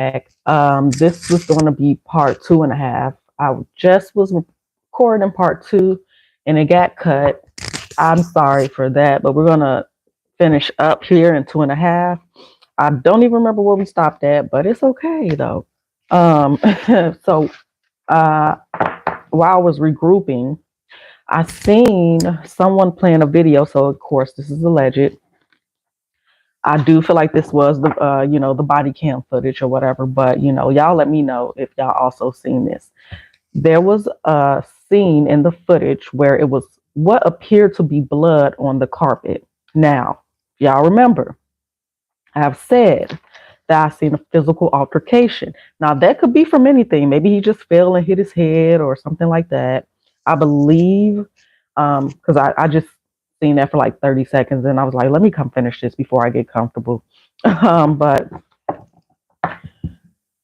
This was going to be part 2.5. I just was recording part 2 and it got cut. I'm sorry for that, but we're going to finish up here in 2.5. I don't even remember where we stopped at, but it's okay though. Um, so uh, while I was regrouping, I seen someone playing a video. So of course, this is alleged. I do feel like this was the body cam footage or whatever, but y'all let me know if y'all also seen this. There was a scene in the footage where it was what appeared to be blood on the carpet. Now, y'all remember, I have said that I seen a physical altercation. Now, that could be from anything. Maybe he just fell and hit his head or something like that. I believe, because I just seen that for like 30 seconds and I was like, let me come finish this before I get comfortable. But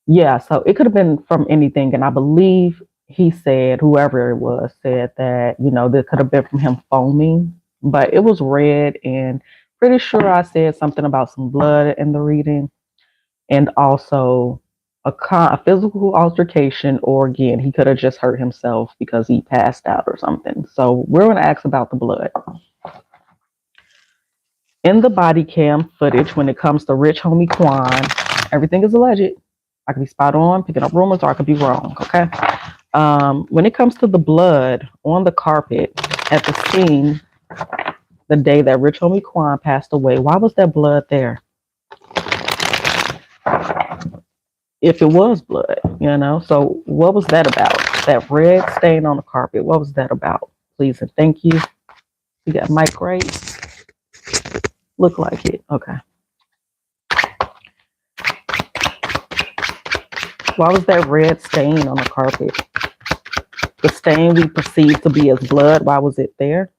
yeah, so it could have been from anything. And I believe he said, whoever it was, said that, that could have been from him foaming, but it was red. And pretty sure I said something about some blood in the reading and also a physical altercation, or again, he could have just hurt himself because he passed out or something. So we're going to ask about the blood. In the body cam footage, when it comes to Rich Homie Quan, everything is alleged. I could be spot on, picking up rumors, or I could be wrong, okay? When it comes to the blood on the carpet at the scene the day that Rich Homie Quan passed away, why was that blood there? If it was blood, so what was that about? That red stain on the carpet, what was that about? Please and thank you. You got mic right? Look like it. Okay. Why was that red stain on the carpet? The stain we perceive to be as blood, why was it there?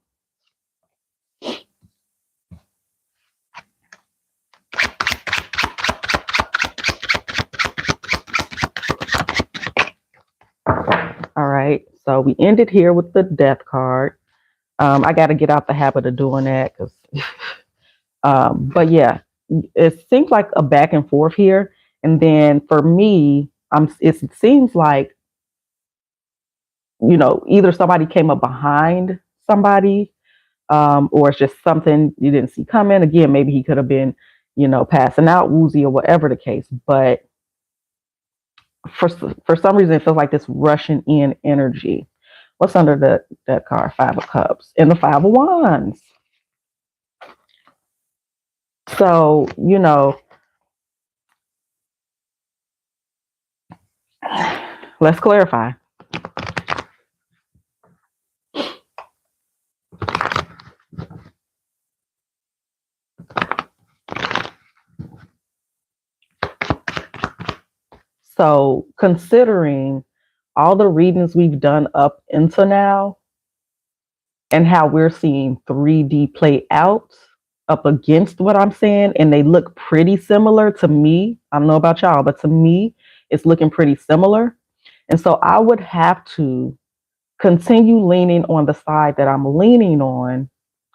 All right, so we ended here with the death card. I got to get out the habit of doing that because, but yeah, it seems like a back and forth here. And then for me, it seems like, either somebody came up behind somebody, or it's just something you didn't see coming. Again, maybe he could have been, passing out, woozy, or whatever the case. But for some reason, it feels like this rushing in energy. What's under that card? 5 of Cups and the 5 of Wands. So, let's clarify. So, considering all the readings we've done up until now and how we're seeing 3D play out up against what I'm saying, and they look pretty similar to me. I don't know about y'all, but to me, it's looking pretty similar. And so I would have to continue leaning on the side that I'm leaning on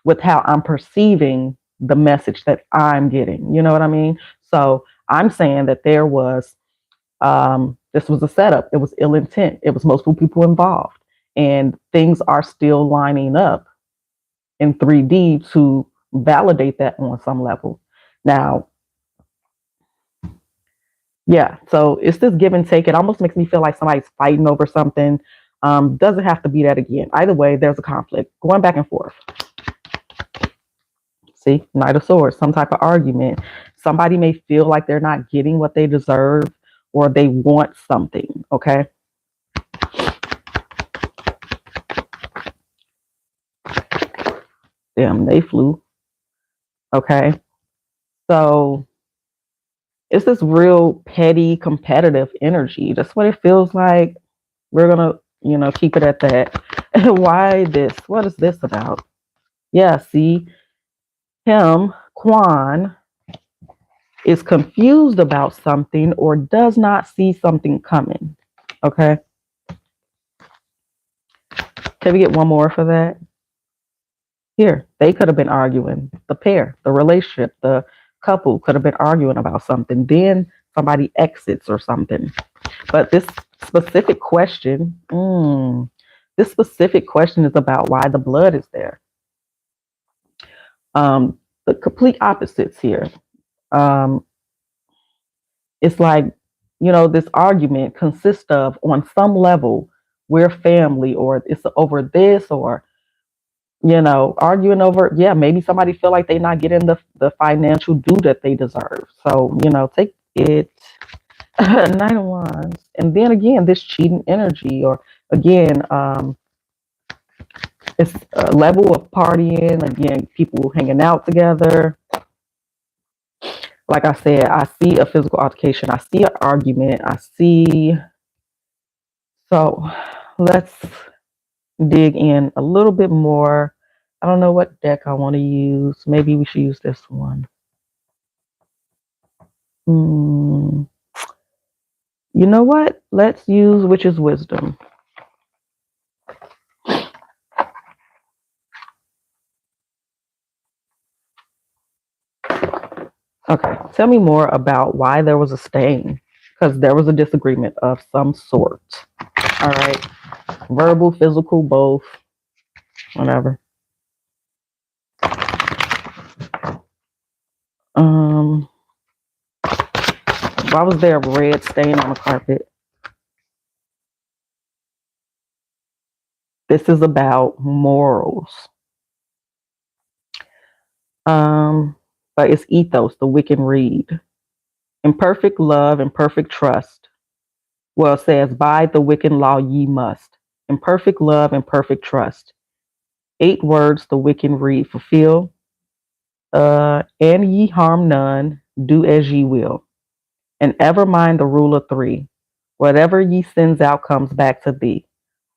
with how I'm perceiving the message that I'm getting. You know what I mean? So I'm saying that there was, this was a setup. It was ill intent. It was multiple people involved. And things are still lining up in 3D to validate that on some level. Now, yeah, so it's this give and take. It almost makes me feel like somebody's fighting over something. Doesn't have to be that again. Either way, there's a conflict going back and forth. See, Knight of Swords, some type of argument. Somebody may feel like they're not getting what they deserve or they want something, okay? Damn, they flew. Okay. So it's this real petty competitive energy. That's what it feels like. We're gonna, keep it at that. Why this? What is this about? Yeah, see, him, Quan, is confused about something or does not see something coming. Okay. Can we get one more for that? Here, they could have been arguing. The pair, the relationship, the couple could have been arguing about something. Then somebody exits or something. But specific question, this specific question is about why the blood is there. The complete opposites here. Um, it's like, this argument consists of, on some level, we're family, or it's over this, or arguing over, yeah, maybe somebody feel like they're not getting the financial due that they deserve. So, take it. Nine of Wands. And then again, this cheating energy, or again, it's a level of partying, again, people hanging out together. Like I said, I see a physical altercation, I see an argument, I see. So let's dig in a little bit more. I don't know what deck I want to use. Maybe we should use this one. You know what? Let's use Witch's Wisdom. Okay, tell me more about why there was a stain, because there was a disagreement of some sort. All right, verbal, physical, both, whatever. Why was there a red stain on the carpet? This is about morals. But it's ethos, the wicked reed. In perfect love and perfect trust. Well, it says, by the wicked law ye must. In perfect love and perfect trust. 8 words the wicked reed fulfill. And ye harm none, do as ye will. And ever mind the rule of 3. Whatever ye sends out comes back to thee.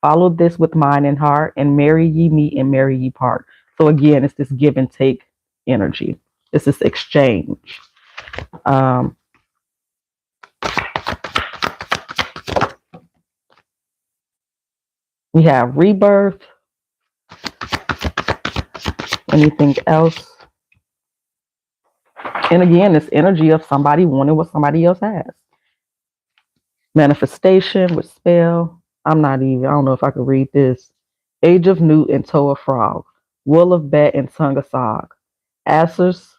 Follow this with mind and heart, and marry ye meet and marry ye part. So again, it's this give and take energy. This is exchange. We have rebirth. Anything else? And again, this energy of somebody wanting what somebody else has. Manifestation with spell. I don't know if I could read this. Age of Newt and Toe of Frog. Wool of Bat and Tongue of Sog. Assers.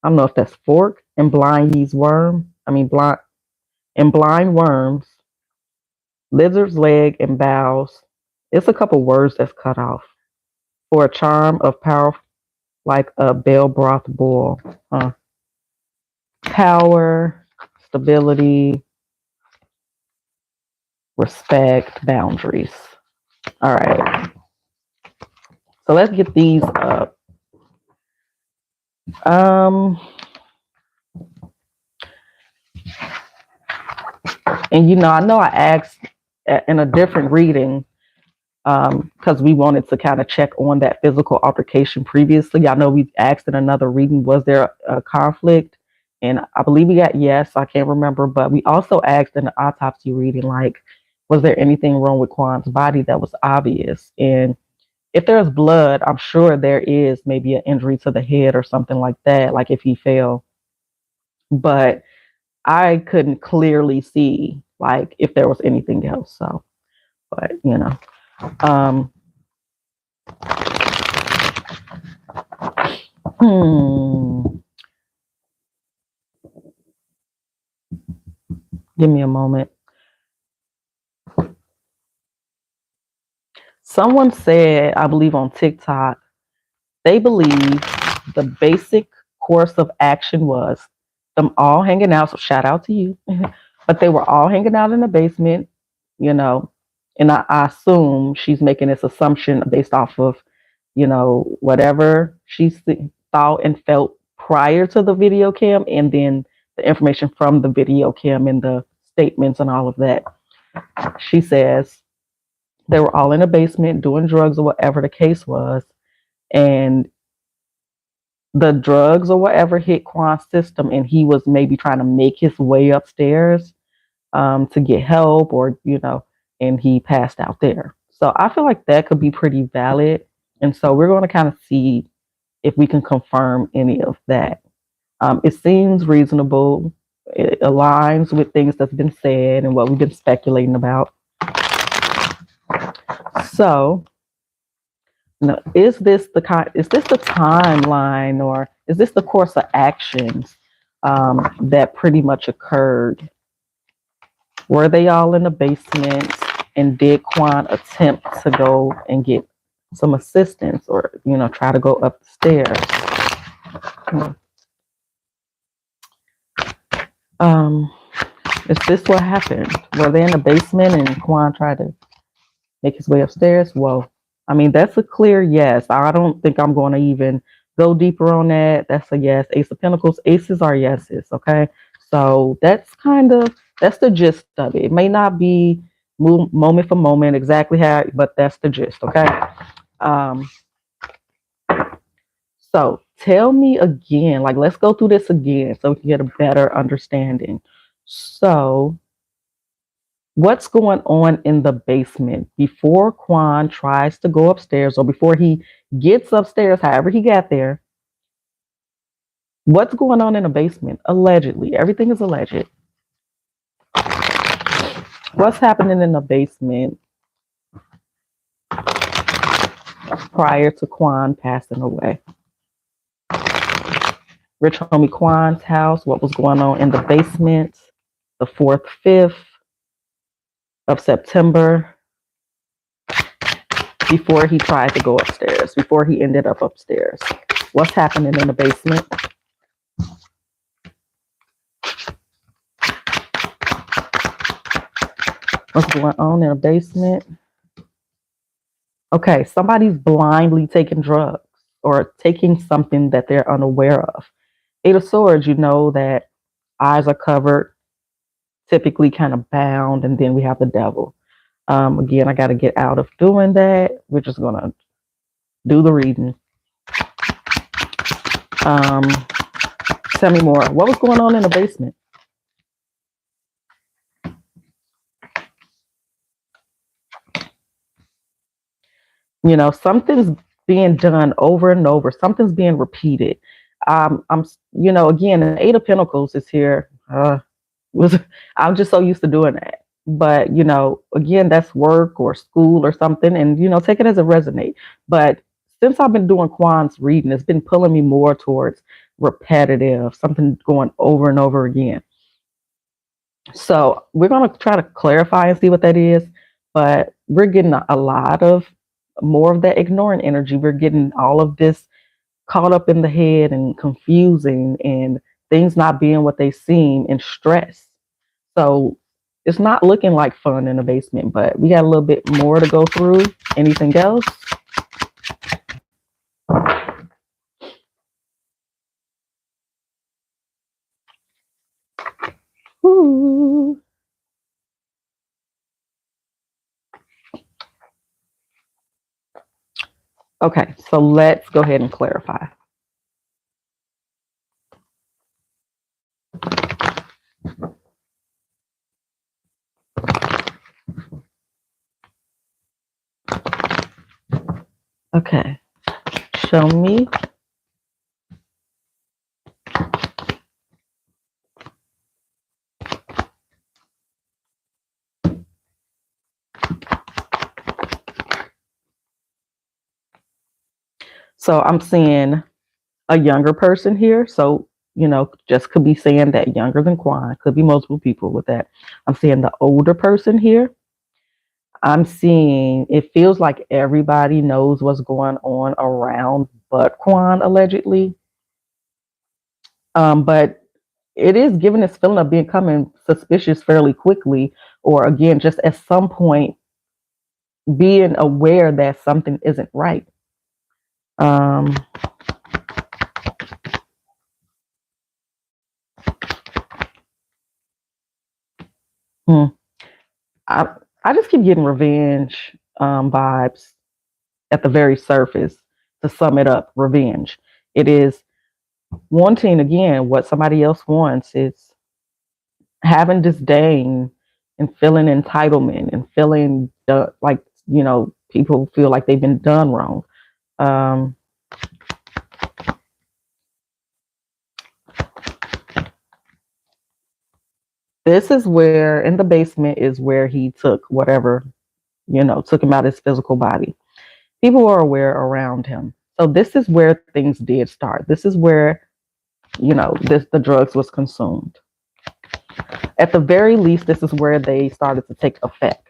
I don't know if that's fork. And blind ye's worm. Blind worms. Lizard's leg and bows. It's a couple words that's cut off. For a charm of power like a bell broth boil. Power, stability, respect, boundaries. All right. So let's get these up. And I know I asked in a different reading, because we wanted to kind of check on that physical altercation previously. I know we asked in another reading, was there a conflict? And I believe we got yes, I can't remember, but we also asked in the autopsy reading, like, was there anything wrong with Quan's body that was obvious? And if there's blood, I'm sure there is maybe an injury to the head or something like that, like if he fell. But I couldn't clearly see, like, if there was anything else. So, but, Give me a moment. Someone said, I believe on TikTok, they believe the basic course of action was them all hanging out. So shout out to you. But they were all hanging out in the basement, and I assume she's making this assumption based off of, whatever she thought and felt prior to the video cam, and then the information from the video cam and the statements and all of that. She says they were all in a basement doing drugs or whatever the case was, and the drugs or whatever hit Quan's system, and he was maybe trying to make his way upstairs to get help, or and he passed out there. So I feel like that could be pretty valid, and so we're going to kind of see if we can confirm any of that. It seems reasonable. It aligns with things that's been said and what we've been speculating about. So, now, is this the timeline, or is this the course of actions that pretty much occurred? Were they all in the basement, and did Quan attempt to go and get some assistance, or try to go up the stairs? Is this what happened? Were they in the basement and Quan tried to make his way upstairs? Whoa. I mean, that's a clear yes. I don't think I'm going to even go deeper on that. That's a yes. Ace of Pentacles. Aces are yeses. Okay. So that's the gist of it. It may not be moment for moment exactly how, but that's the gist. Okay. Um, so tell me again, like, let's go through this again so we can get a better understanding. So, what's going on in the basement before Quan tries to go upstairs, or before he gets upstairs, however he got there? What's going on in the basement? Allegedly. Everything is alleged. What's happening in the basement prior to Quan passing away? Rich homie Quan's house. What was going on in the basement the 4th, 5th of September, before he tried to go upstairs, before he ended up upstairs? What's happening in the basement? What's going on in the basement? Okay, somebody's blindly taking drugs or taking something that they're unaware of. 8 of Swords, you know that eyes are covered, typically kind of bound, and then we have the devil. Again, I got to get out of doing that. We're just going to do the reading. Tell me more. What was going on in the basement? Something's being done over and over. Something's being repeated. Again, the 8 of Pentacles is here. I'm just so used to doing that. But, again, that's work or school or something. And, take it as a resonate. But since I've been doing Quan's reading, it's been pulling me more towards repetitive, something going over and over again. So we're going to try to clarify and see what that is. But we're getting a lot of more of that ignoring energy. We're getting all of this caught up in the head and confusing, and things not being what they seem, and stress. So it's not looking like fun in the basement, but we got a little bit more to go through. Anything else? Ooh. Okay, so let's go ahead and clarify. Okay, show me. So I'm seeing a younger person here. So, just could be saying that younger than Quan. Could be multiple people with that. I'm seeing the older person here. I'm seeing, it feels like everybody knows what's going on around but Quan, allegedly. But it is giving this feeling of becoming suspicious fairly quickly, or again, just at some point being aware that something isn't right. I just keep getting revenge vibes at the very surface. To sum it up, revenge. It is wanting, again, what somebody else wants. It's having disdain and feeling entitlement and feeling like, people feel like they've been done wrong. This is where, in the basement, is where he took whatever, took him out his physical body. People were aware around him. So this is where things did start. This is where, the drugs was consumed. At the very least, this is where they started to take effect.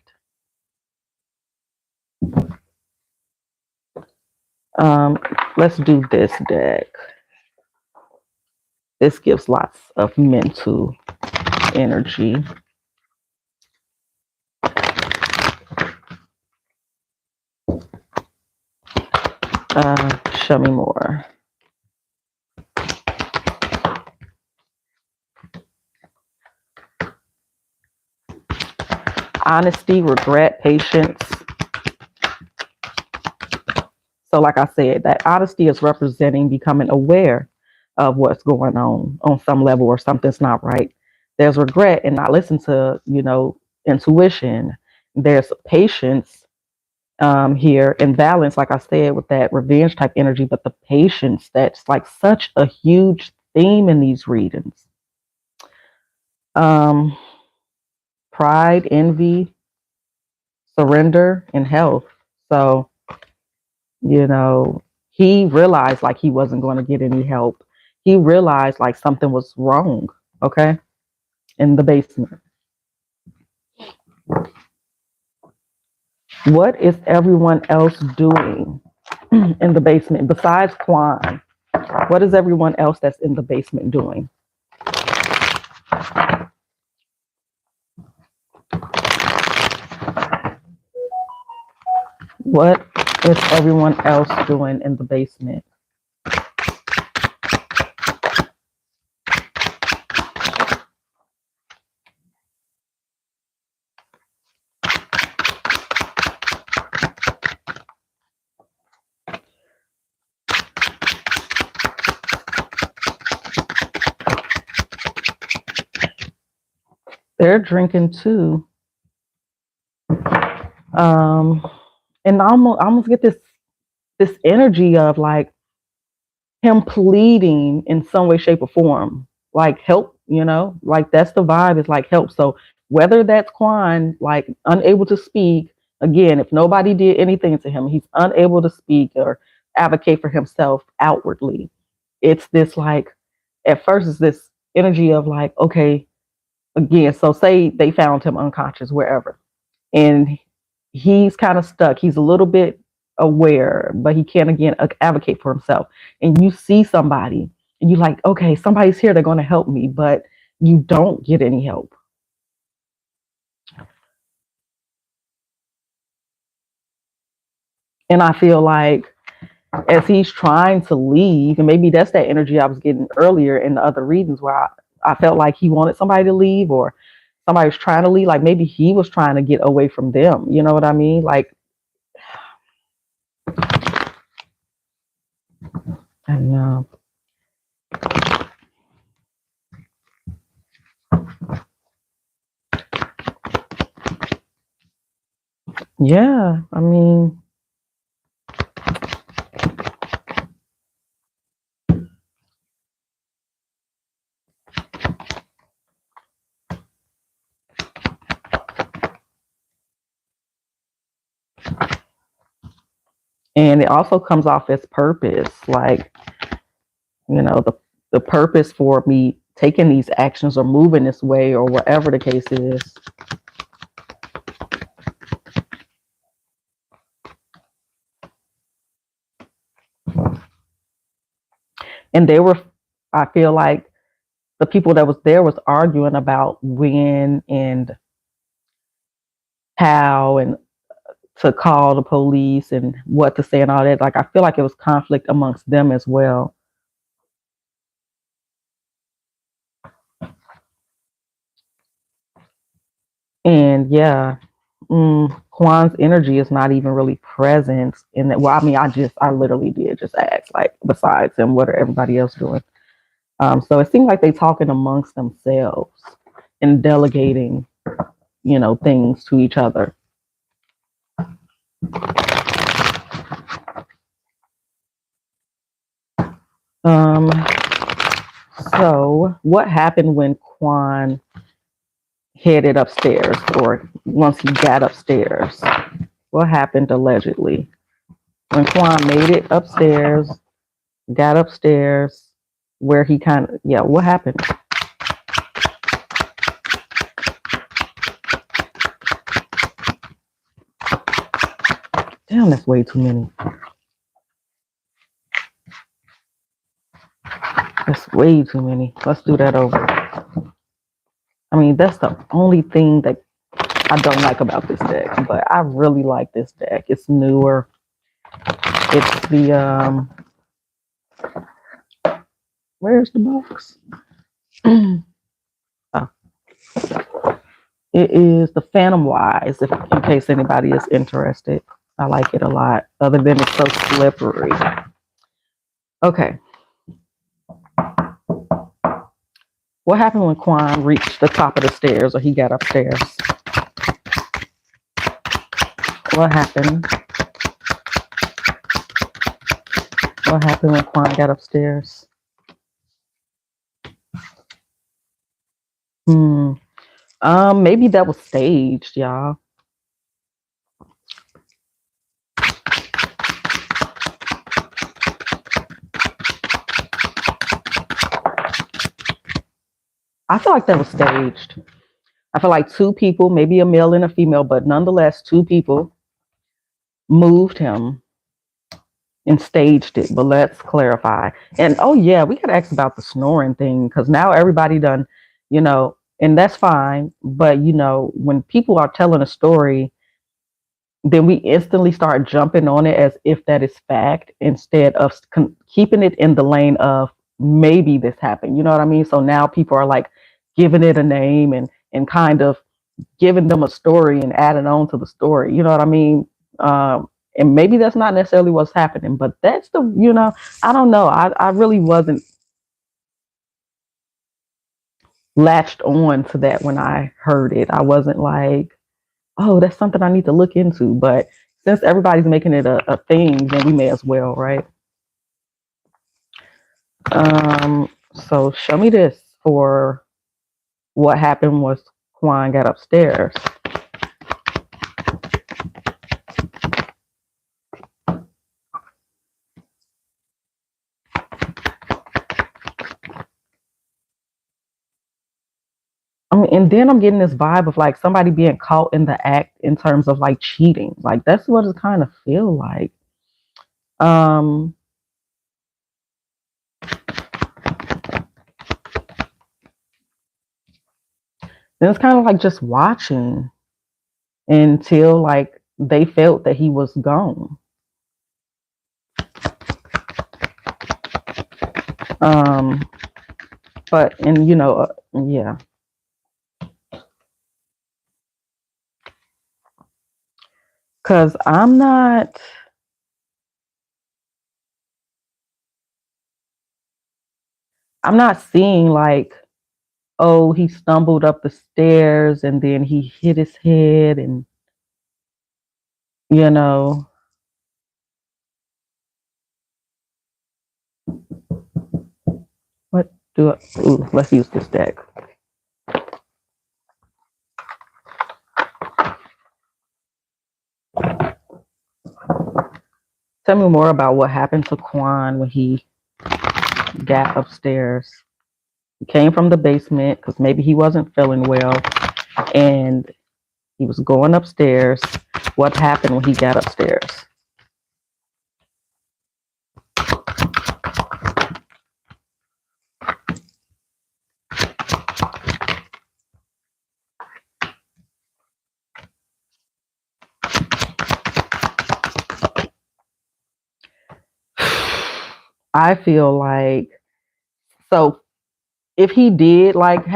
Let's do this deck. This gives lots of mental energy. Show me more. Honesty, regret, patience. So like I said, that honesty is representing becoming aware of what's going on some level, or something's not right. There's regret and not listen to, intuition. There's patience here, and balance, like I said, with that revenge type energy, but the patience, that's like such a huge theme in these readings. Pride, envy, surrender, and health. So, he realized like he wasn't going to get any help. He realized like something was wrong, okay, in the basement. What is everyone else doing in the basement besides Quan? What is everyone else that's in the basement doing? What is everyone else doing in the basement? They're drinking too. And I almost get this energy of like him pleading in some way, shape, or form, like help, like that's the vibe, is like help. So whether that's Quan, like unable to speak, again, if nobody did anything to him, he's unable to speak or advocate for himself outwardly. It's this like, at first, it's this energy of like, okay, again, so say they found him unconscious wherever, and he's kind of stuck. He's a little bit aware, but he can't again advocate for himself. And you see somebody, and you're like, okay, somebody's here. They're going to help me, but you don't get any help. And I feel like as he's trying to leave, and maybe that's that energy I was getting earlier in the other readings where I felt like he wanted somebody to leave, or somebody was trying to leave. Like maybe he was trying to get away from them. You know what I mean? Like, I know. Yeah, I mean, and it also comes off as purpose, like, the purpose for me taking these actions or moving this way or whatever the case is. And they were, I feel like the people that was there was arguing about when and how and to call the police and what to say and all that. Like I feel like it was conflict amongst them as well. And yeah, Quan's energy is not even really present in that. Well, I mean, I literally did just ask, like, besides him, what are everybody else doing? So it seemed like they talking amongst themselves and delegating, things to each other. Um, so what happened when Quan headed upstairs, or once he got upstairs. What happened allegedly? When Quan made it upstairs, got upstairs, where he kind of, yeah, what happened? Damn, that's way too many. That's way too many. Let's do that over. I mean, that's the only thing that I don't like about this deck, but I really like this deck. It's newer. It's the where's the box? Oh, it is the Phantom Wise, if in case anybody is interested. I like it a lot, other than it's so slippery. Okay. What happened when Quan reached the top of the stairs, or he got upstairs? What happened? What happened when Quan got upstairs? Maybe that was staged, y'all. I feel like that was staged. I feel like two people, maybe a male and a female, but nonetheless, two people moved him and staged it. But let's clarify. And oh yeah, we gotta ask about the snoring thing, because now everybody done, and that's fine. But when people are telling a story, then we instantly start jumping on it as if that is fact, instead of keeping it in the lane of maybe this happened. You know what I mean? So now people are like giving it a name and kind of giving them a story and adding on to the story. You know what I mean? And maybe that's not necessarily what's happening, but that's I don't know. I really wasn't latched on to that when I heard it. I wasn't like, oh, that's something I need to look into. But since everybody's making it a thing, then we may as well, right? So show me this for what happened was Quan got upstairs. I mean, and then I'm getting this vibe of like somebody being caught in the act in terms of like cheating. Like that's what it kind of feel like. Um, then it's kind of like just watching until like they felt that he was gone. But and yeah. Cause I'm not seeing like, oh, he stumbled up the stairs and then he hit his head and you know what do I, ooh, let's use this deck. Tell me more about what happened to Quan when he got upstairs. He came from the basement because maybe he wasn't feeling well and he was going upstairs. What happened when he got upstairs? I feel like, so if he did like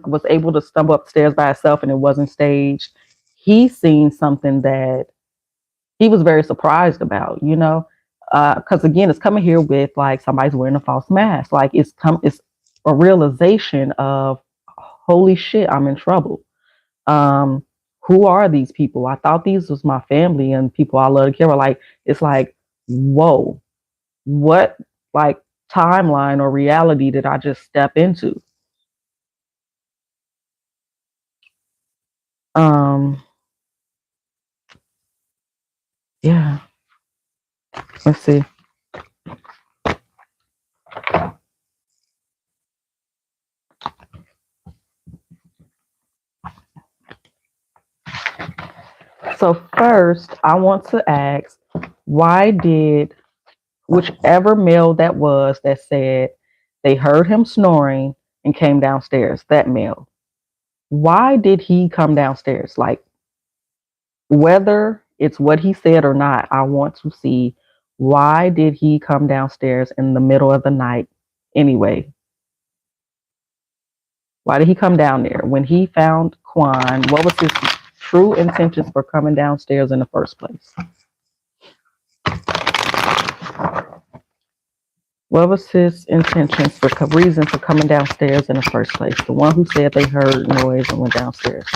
was able to stumble upstairs by himself and it wasn't staged, he's seen something that he was very surprised about, because again, it's coming here with like somebody's wearing a false mask. Like it's a realization of, holy shit, I'm in trouble. Um, who are these people? I thought these was my family and people I love to care about. Like it's like, whoa, what like timeline or reality did I just step into? Um, yeah, let's see. So first, I want to ask, why did whichever male that was that said they heard him snoring and came downstairs, that male, why did he come downstairs? Like, whether it's what he said or not, I want to see, why did he come downstairs in the middle of the night anyway? Why did he come down there? When he found Quan, what was his true intentions for coming downstairs in the first place? What was his intentions for reason for coming downstairs in the first place? The one who said they heard noise and went downstairs.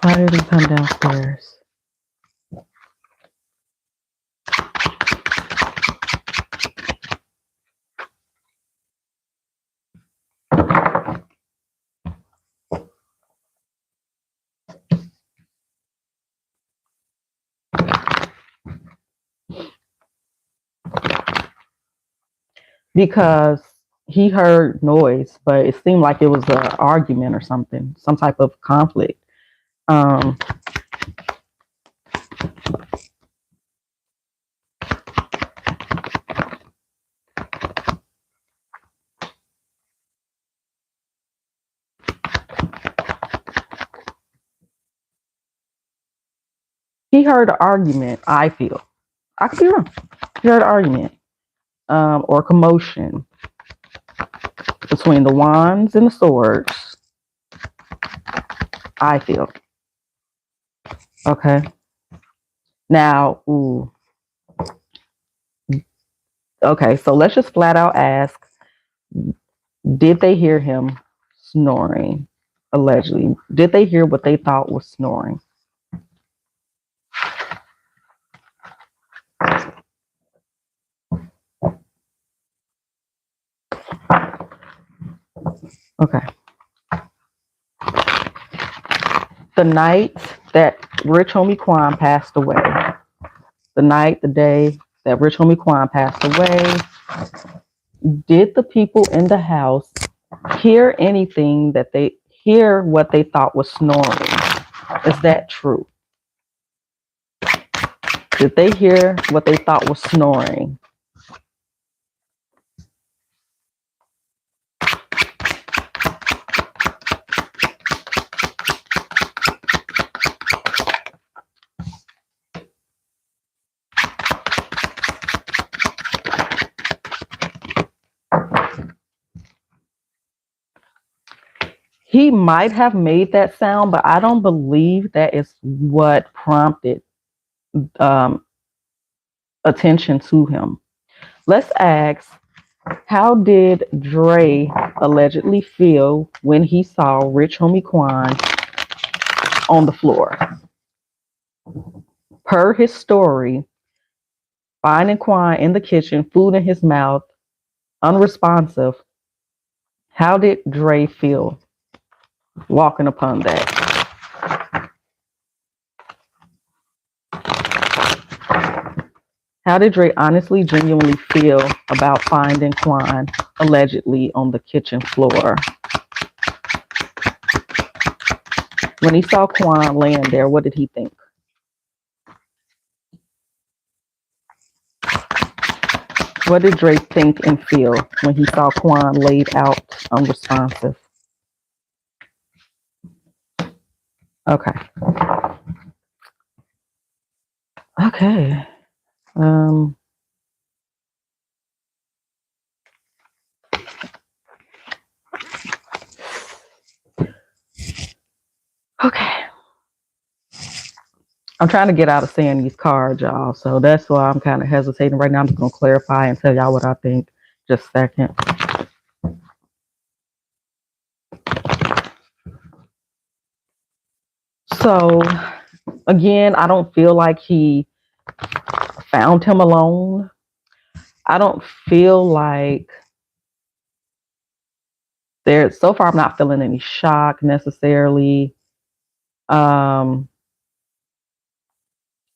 Why did he come downstairs? Because he heard noise, but it seemed like it was an argument or something, some type of conflict. Um, he heard an argument, I feel. I could be wrong. He heard an argument or commotion between the wands and the swords, I feel. Okay. Now, ooh. Okay, so let's just flat out ask, did they hear him snoring? Allegedly. Did they hear what they thought was snoring? Okay. The night that Rich Homie Quan passed away, the day that Rich Homie Quan passed away, did the people in the house hear anything that they hear what they thought was snoring? Is that true? Did they hear what they thought was snoring? He might have made that sound, but I don't believe that is what prompted um, attention to him. Let's ask, how did Dre allegedly feel when he saw Rich Homie Quan on the floor? Per his story, finding Quan in the kitchen, food in his mouth, unresponsive, how did Dre feel walking upon that? How did Dre honestly, genuinely feel about finding Quan allegedly on the kitchen floor? When he saw Quan laying there, what did he think? What did Dre think and feel when he saw Quan laid out unresponsive? Okay. Okay. Okay. I'm trying to get out of saying these cards, y'all. So that's why I'm kind of hesitating right now. I'm just going to clarify and tell y'all what I think. Just a second. So, again, I don't feel like he found him alone. I don't feel like so far I'm not feeling any shock necessarily. Um,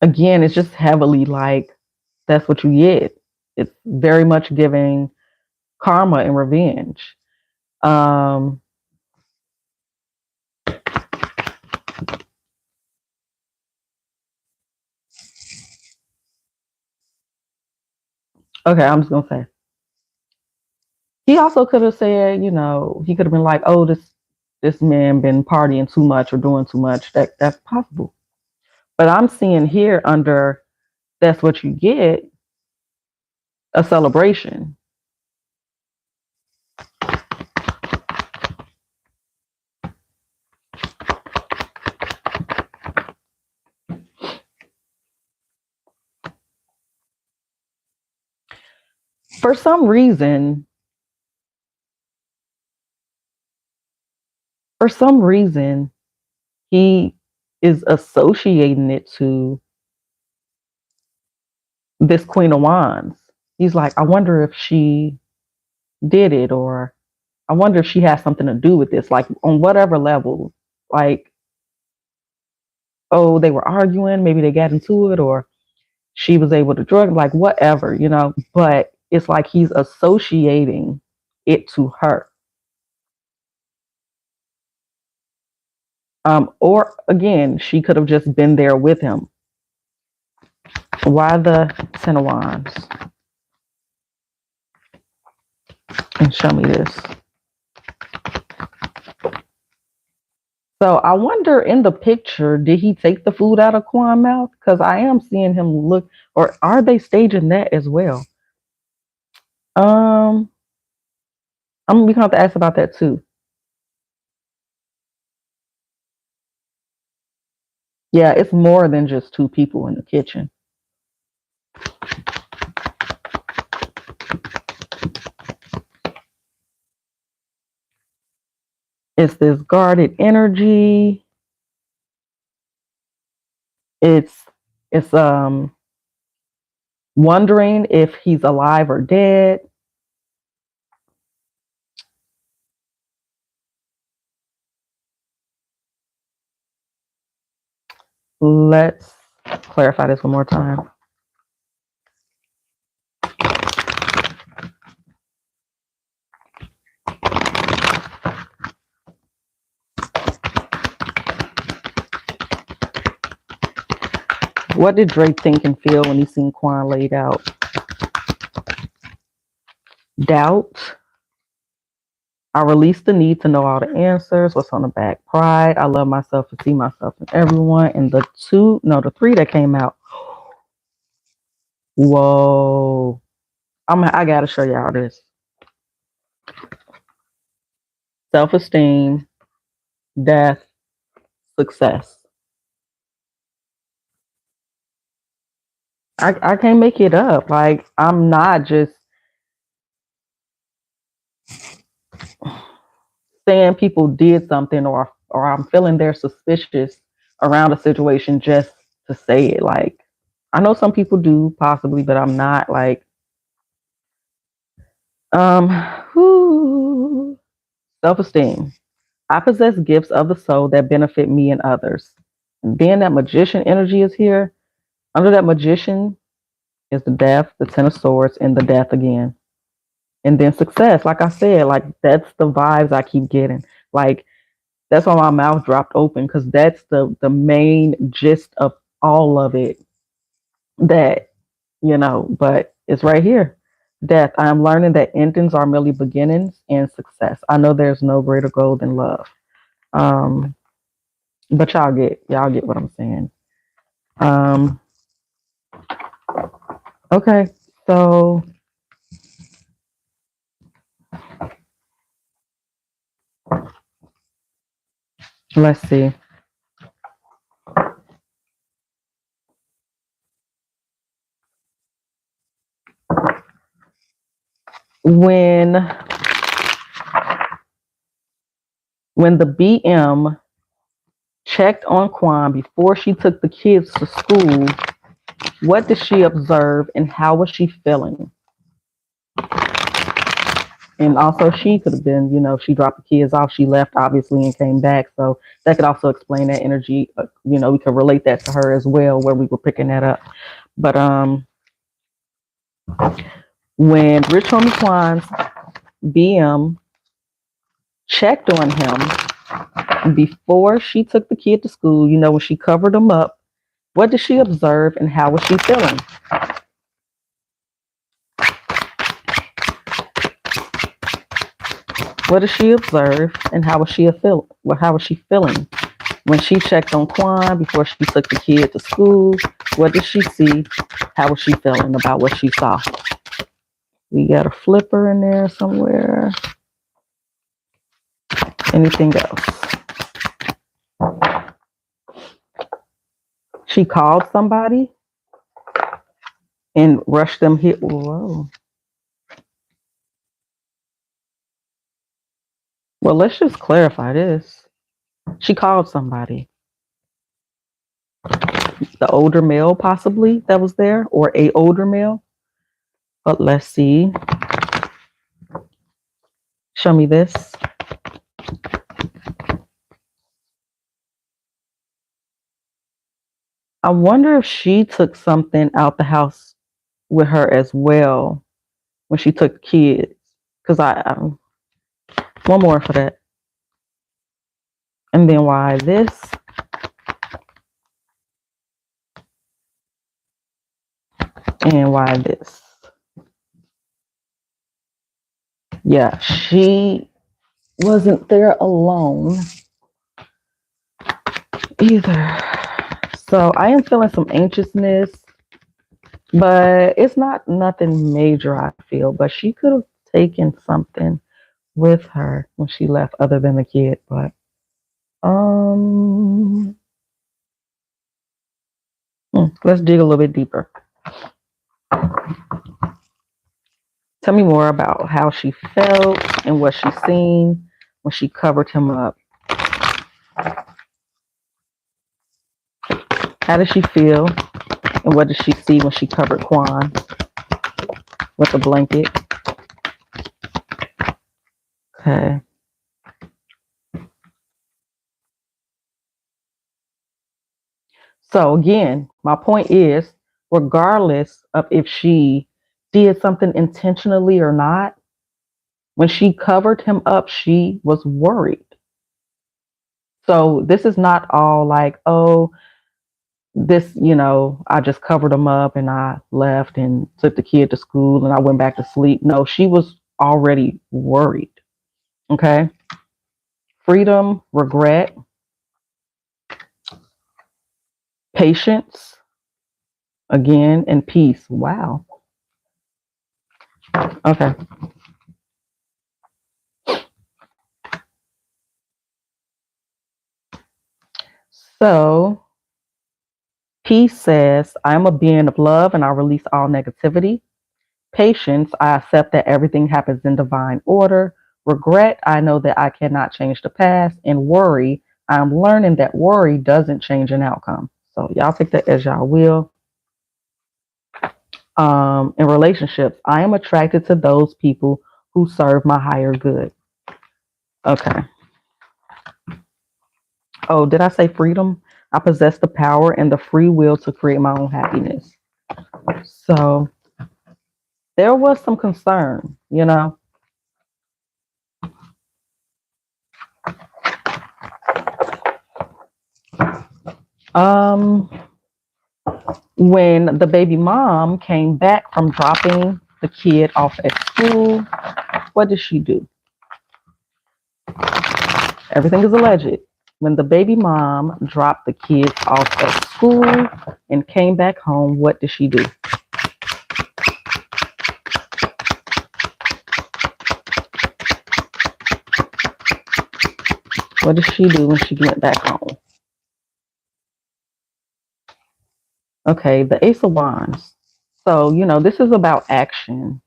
again, it's just heavily like that's what you get. It's very much giving karma and revenge. Um, okay, I'm just gonna say he also could have said, he could have been like, "Oh, this man been partying too much or doing too much." That's possible. But I'm seeing here under that's what you get, a celebration. For some reason, for some reason, he is associating it to this Queen of Wands. He's like, I wonder if she did it, or I wonder if she has something to do with this, like on whatever level. Like, oh, they were arguing, maybe they got into it, or she was able to drug, like whatever. But it's like he's associating it to her. Or again, she could have just been there with him. Why the Ten of Wands? And show me this. So I wonder in the picture, did he take the food out of Quan's mouth? Because I am seeing him look, or are they staging that as well? Um, we gonna have to ask about that too. Yeah, it's more than just two people in the kitchen. It's this guarded energy. It's wondering if he's alive or dead. Let's clarify this one more time. What did Drake think and feel when he seen Quan laid out? Doubt. I release the need to know all the answers. What's on the back? Pride. I love myself and see myself in everyone. And the three that came out. Whoa. I gotta show y'all this. Self-esteem, death, success. I can't make it up. Like, I'm not just saying people did something or I'm feeling they're suspicious around a situation just to say it. Like, I know some people do possibly, but I'm not like self-esteem. I possess gifts of the soul that benefit me and others. And being that magician energy is here, under that magician is the death, the Ten of Swords, and the death again. And then success, like I said, like that's the vibes I keep getting. Like that's why my mouth dropped open because that's the main gist of all of it. But it's right here. Death. I am learning that endings are merely beginnings and success. I know there's no greater goal than love. But y'all get what I'm saying. Okay, so let's see. When the BM checked on Quan before she took the kids to school, what did she observe and how was she feeling? And also, she could have been, she dropped the kids off. She left, obviously, and came back. So that could also explain that energy. We could relate that to her as well, where we were picking that up. But when Rich Homie Quan's BM checked on him before she took the kid to school, when she covered him up, what did she observe and how was she feeling? What did she observe and how was she feel? Well, how was she feeling when she checked on Quan before she took the kid to school? What did she see? How was she feeling about what she saw? We got a flipper in there somewhere. Anything else? She called somebody and rushed them here. Whoa. Well, let's just clarify this. She called somebody. The older male, possibly, that was there, or a older male. But let's see. Show me this. I wonder if she took something out the house with her as well when she took kids. Because one more for that. And then why this? And why this? Yeah, she wasn't there alone either. So I am feeling some anxiousness, but it's not nothing major, I feel. But she could have taken something with her when she left other than the kid. But let's dig a little bit deeper. Tell me more about how she felt and what she seen when she covered him up. How did she feel and what did she see when she covered Quan with a blanket? Okay. So again, my point is, regardless of if she did something intentionally or not, when she covered him up, she was worried. So this is not all like, oh, this, I just covered him up and I left and took the kid to school and I went back to sleep. No, she was already worried. Okay. Freedom, regret, patience, again, and peace. Wow. Okay. So peace says, I am a being of love and I release all negativity. Patience, I accept that everything happens in divine order. Regret, I know that I cannot change the past. And worry, I'm learning that worry doesn't change an outcome. So y'all take that as y'all will. In relationships, I am attracted to those people who serve my higher good. Okay. Oh, did I say freedom? I possess the power and the free will to create my own happiness. So there was some concern, Um, when the baby mom came back from dropping the kid off at school, what did she do? Everything is alleged. When the baby mom dropped the kids off at school and came back home, what did she do? What did she do when she went back home? Okay, the Ace of Wands. So, this is about action.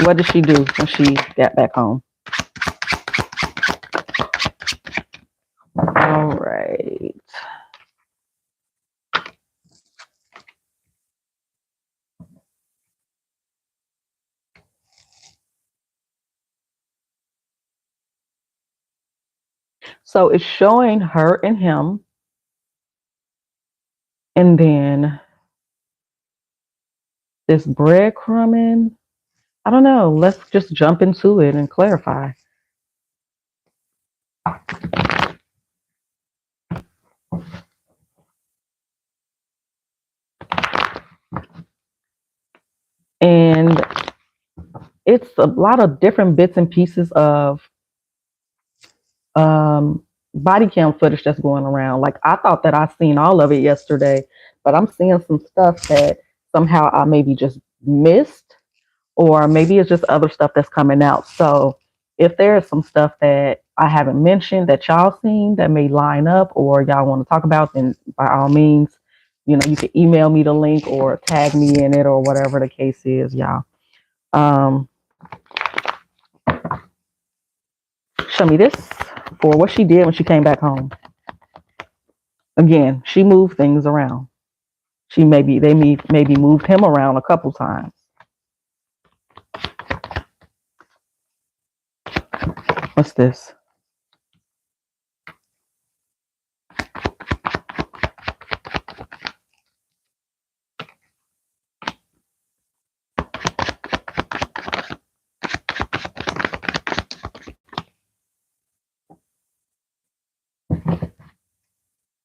What did she do when she got back home? All right. So it's showing her and him, and then this breadcrumbing. I don't know. Let's just jump into it and clarify. And it's a lot of different bits and pieces of um, body cam footage that's going around. Like I thought that I seen all of it yesterday, but I'm seeing some stuff that somehow I maybe just missed, or maybe it's just other stuff that's coming out. So if there is some stuff that I haven't mentioned that y'all seen that may line up or y'all want to talk about, then by all means, you can email me the link or tag me in it or whatever the case is, y'all. Um, show me this for what she did when she came back home. Again, she moved things around. Maybe moved him around a couple times. What's this?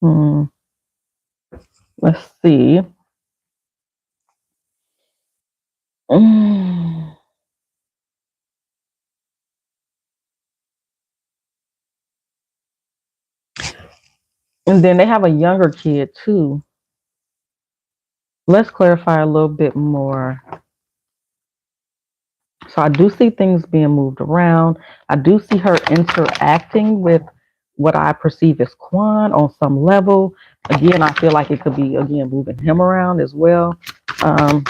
Hmm. Let's see. Mm. And then they have a younger kid too. Let's clarify a little bit more. So I do see things being moved around. I do see her interacting with what I perceive as Quan on some level. Again, I feel like it could be, again, moving him around as well. Um,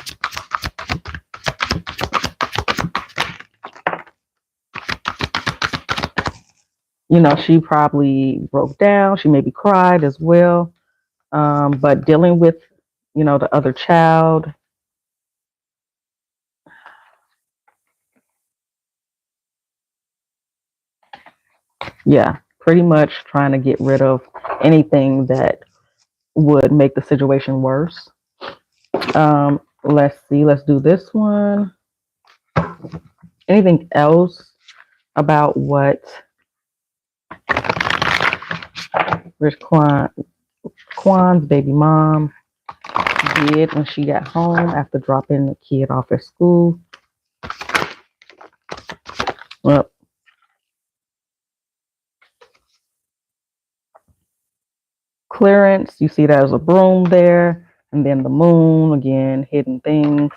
she probably broke down. She maybe cried as well. But dealing with, the other child. Yeah, pretty much trying to get rid of anything that would make the situation worse. Let's see. Let's do this one. Anything else about what Rich Quan's baby mom did when she got home after dropping the kid off at school? Well, clearance. You see there's a broom there, and then the moon again, hidden things.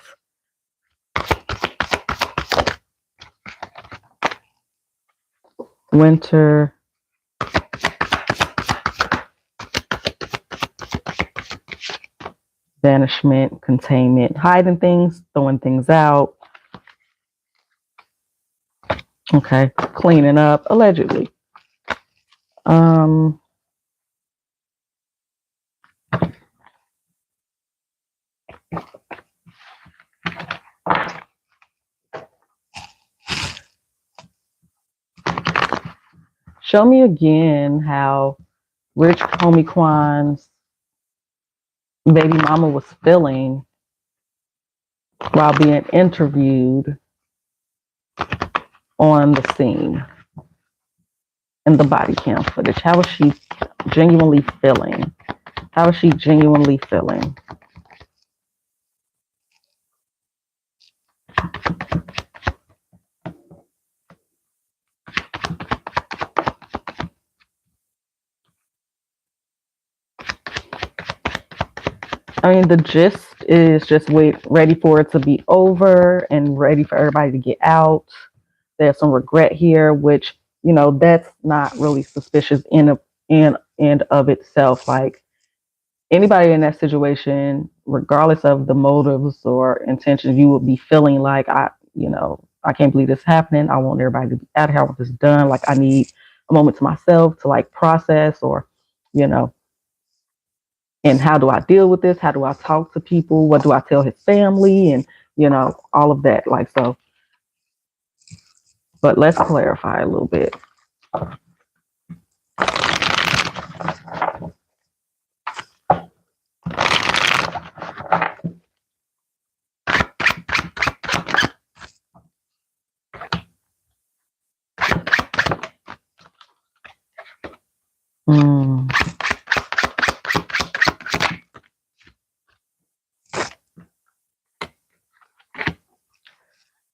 Winter. Banishment, containment, hiding things, throwing things out. Okay, cleaning up, allegedly. Um, show me again how Rich Homie Quan's baby mama was feeling while being interviewed on the scene in the body cam footage. How is she genuinely feeling? How is she genuinely feeling? I mean, the gist is just ready for it to be over and ready for everybody to get out. There's some regret here, which that's not really suspicious in of itself. Like anybody in that situation, regardless of the motives or intentions, you would be feeling like I can't believe this is happening. I want everybody to be out of here. I want this done. Like I need a moment to myself to like process or you know and how do I deal with this? How do I talk to people? What do I tell his family? And all of that. Like so. But let's clarify a little bit.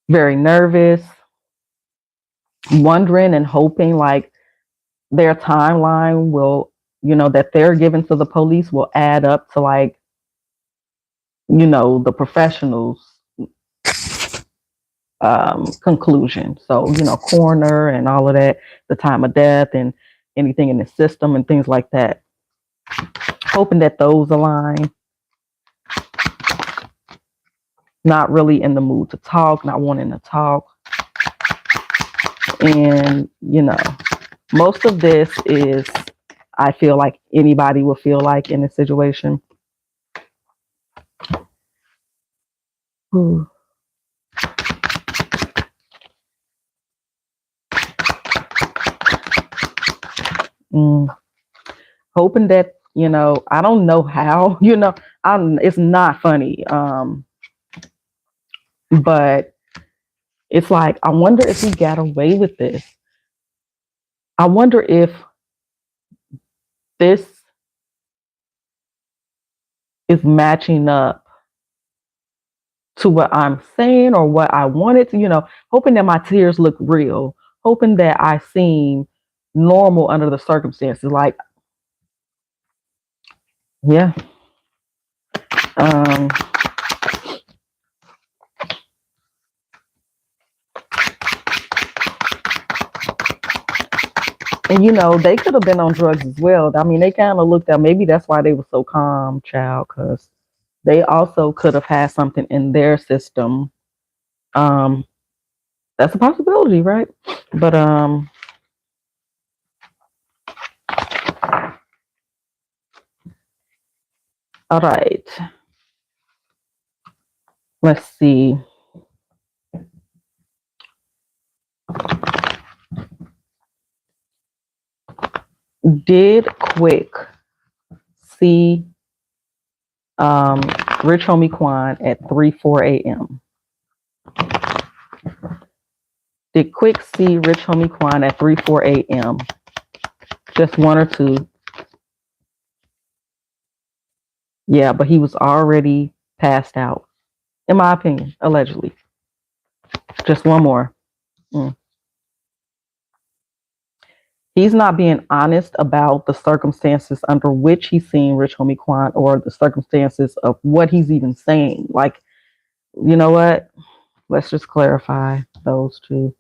very nervous, wondering and hoping like their timeline will, that they're given to the police will add up to like, the professionals' conclusion. So, coroner and all of that, the time of death and anything in the system and things like that. Hoping that those align. Not really in the mood to talk, not wanting to talk. And, most of this is, I feel like anybody will feel like in this situation. Mm. Hoping that, I don't know how, it's not funny. But it's like, I wonder if he got away with this. I wonder if this is matching up to what I'm saying or what I wanted to, hoping that my tears look real, hoping that I seem normal under the circumstances. Like, yeah. Um, and they could have been on drugs as well. I mean, they kind of looked at, maybe that's why they were so calm, child, because they also could have had something in their system. That's a possibility, right? But all right. Let's see. Did Quick see Rich Homie Quan at 3-4 a.m.? Did Quick see Rich Homie Quan at 3-4 a.m.? Just one or two. Yeah, but he was already passed out, in my opinion, allegedly. Just one more. He's not being honest about the circumstances under which he's seeing Rich Homie Quan or the circumstances of what he's even saying. Like, you know what? Let's just clarify those two.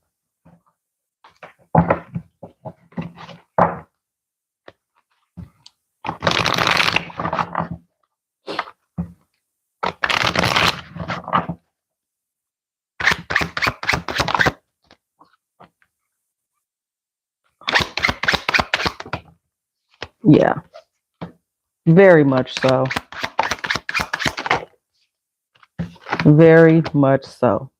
Yeah, very much so. Very much so.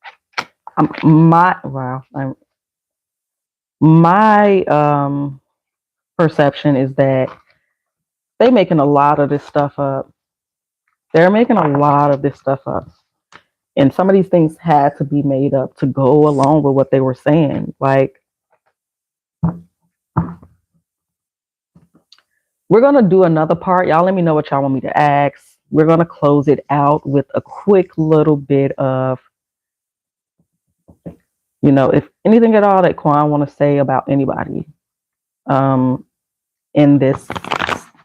My perception is that they're making a lot of this stuff up. They're making a lot of this stuff up. And some of these things had to be made up to go along with what they were saying. Like, we're going to do another part. Y'all let me know what y'all want me to ask. We're going to close it out with a quick little bit of, if anything at all that Quan want to say about anybody in this,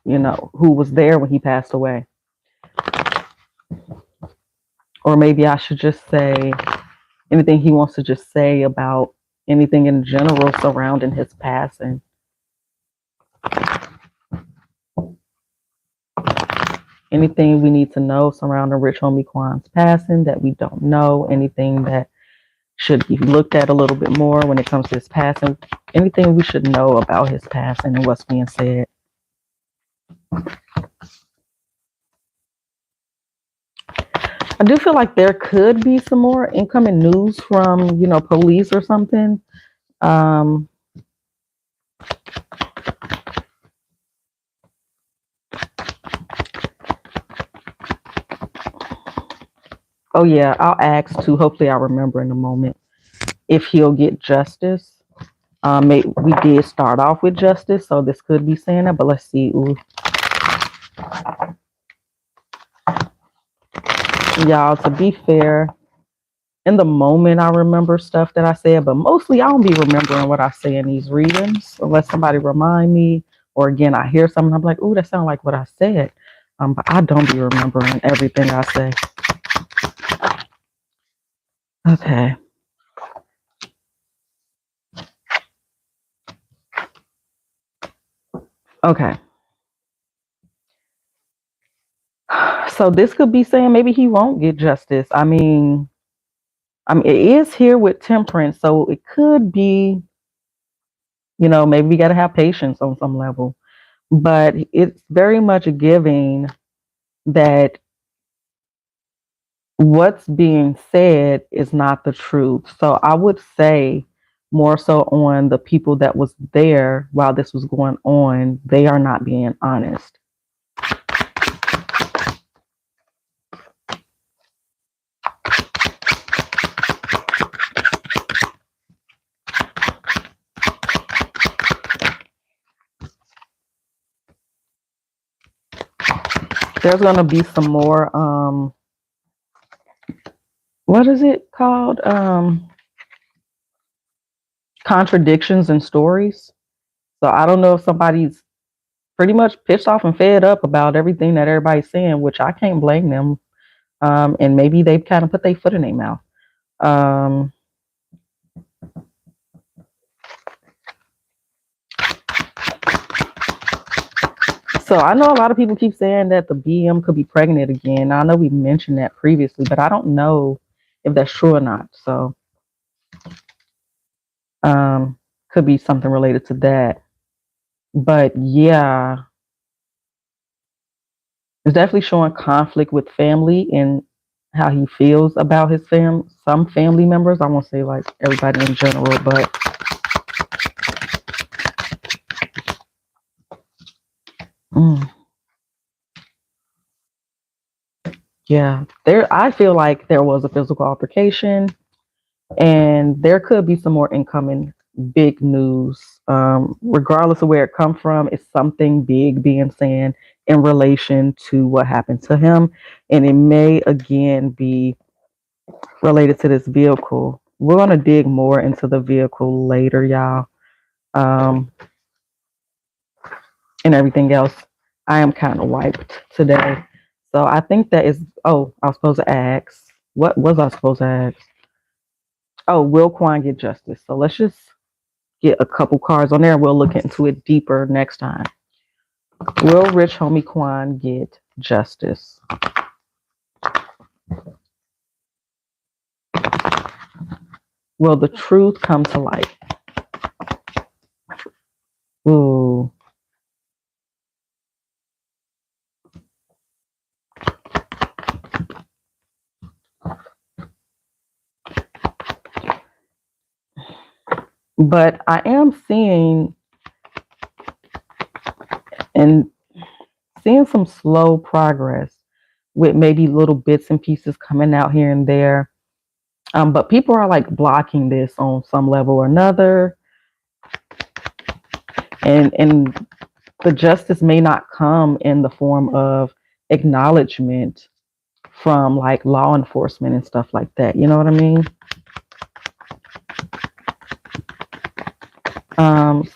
who was there when he passed away. Or maybe I should just say anything he wants to just say about anything in general surrounding his passing. Anything we need to know surrounding Rich Homie Quan's passing that we don't know, anything that should be looked at a little bit more when it comes to his passing, anything we should know about his passing and what's being said. I do feel like there could be some more incoming news from, police or something. Oh yeah, I'll ask too. Hopefully, I'll remember in a moment if he'll get justice. We did start off with justice, so this could be saying that, but let's see. Ooh. Y'all, to be fair, in the moment I remember stuff that I said, but mostly I don't be remembering what I say in these readings unless somebody remind me, or again I hear something I'm like, "Ooh, that sounds like what I said." But I don't be remembering everything I say. Okay. Okay. So this could be saying maybe he won't get justice. I mean, it is here with temperance, so it could be, maybe we got to have patience on some level. But it's very much giving that what's being said is not the truth. So I would say more so on the people that was there while this was going on, they are not being honest. There's going to be some more what is it called? Contradictions in stories. So I don't know if somebody's pretty much pissed off and fed up about everything that everybody's saying, which I can't blame them. And maybe they kind of put their foot in their mouth. Um, so I know a lot of people keep saying that the BM could be pregnant again. I know we mentioned that previously, but I don't know if that's true or not. So could be something related to that. But yeah, it's definitely showing conflict with family and how he feels about his some family members. I won't say like everybody in general, but mm, yeah, I feel like there was a physical altercation, and there could be some more incoming big news. Regardless of where it come from, it's something big being said in relation to what happened to him, and it may again be related to this vehicle. We're gonna dig more into the vehicle later, y'all, um, and everything else. I am kind of wiped today, so I think that is. Oh, I was supposed to ask. What was I supposed to ask? Oh, will Quan get justice? So let's just get a couple cards on there. We'll look into it deeper next time. Will Rich Homie Quan get justice? Will the truth come to light? Ooh. But I am seeing and seeing some slow progress with maybe little bits and pieces coming out here and there. But people are like blocking this on some level or another. And the justice may not come in the form of acknowledgement from like law enforcement and stuff like that. You know what I mean?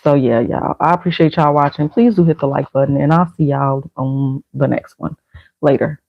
So yeah, y'all. I appreciate y'all watching. Please do hit the like button, and I'll see y'all on the next one later.